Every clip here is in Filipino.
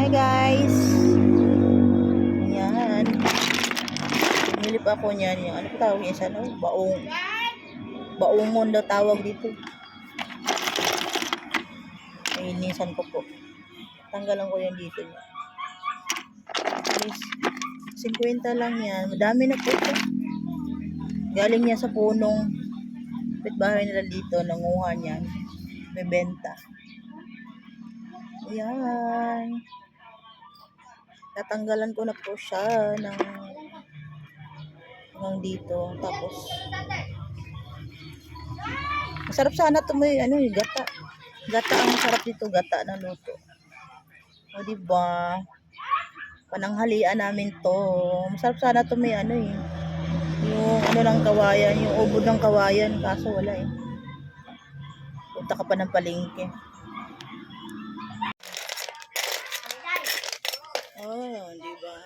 Hi guys. Yan. Bumili pa ako niyan. Yung, ano pa tawag niya sa ano? Baungon daw tawag dito. Inisan ko po. Tanggalan ko yan dito niya. Guys, 50 lang yan. Madami na po ito. Galing niya sa punong pitbahay nila dito. Nanguha niyan. May benta. Ayan. Tatanggalan ko na po siya ng hanggang dito. Tapos masarap sana ito may ano, gata. Gata ang sarap dito, gata na luto. O diba? Pananghalian namin to. Masarap sana ito may ano eh. Yung ano ng kawayan, yung ubod ng kawayan. Kaso wala eh. Punta ka pa ng palengke. Oh, diba?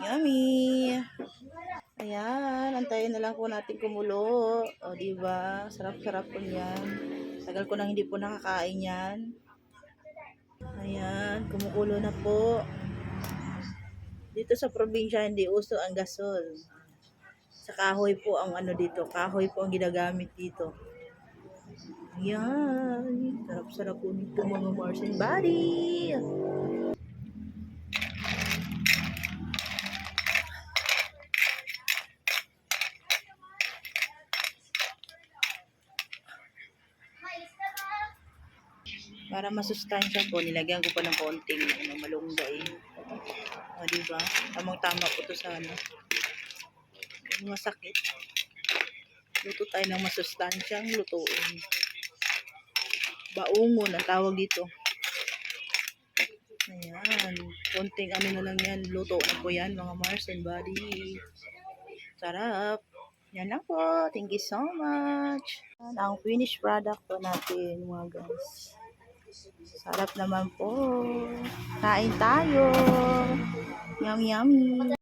Yummy! Ayan, antayin na lang po natin kumulo. O, diba? Sarap-sarap po yan. Tagal ko nang hindi po nakakain yan. Ayan, kumukulo na po. Dito sa probinsya, hindi uso ang gasol. Sa kahoy po ang ano dito. Kahoy po ang ginagamit dito. Ayan. Sarap-sarap po nito mga Mars and Buddy. Para masustansya po, nilagyan ko pa ng konting ano, malunggay. O, diba? Tamang-tama po to sa ano. Masakit. Luto tayo ng masustansyang lutuin. Baungon ang tawag dito. Ayan. Konting ano na lang yan. Luto na po yan mga Mars and Buddy. Sarap. Yan lang po. Thank you so much. Ang finished product po natin mga guys. Sarap naman po. Kain tayo. Yummy, yummy.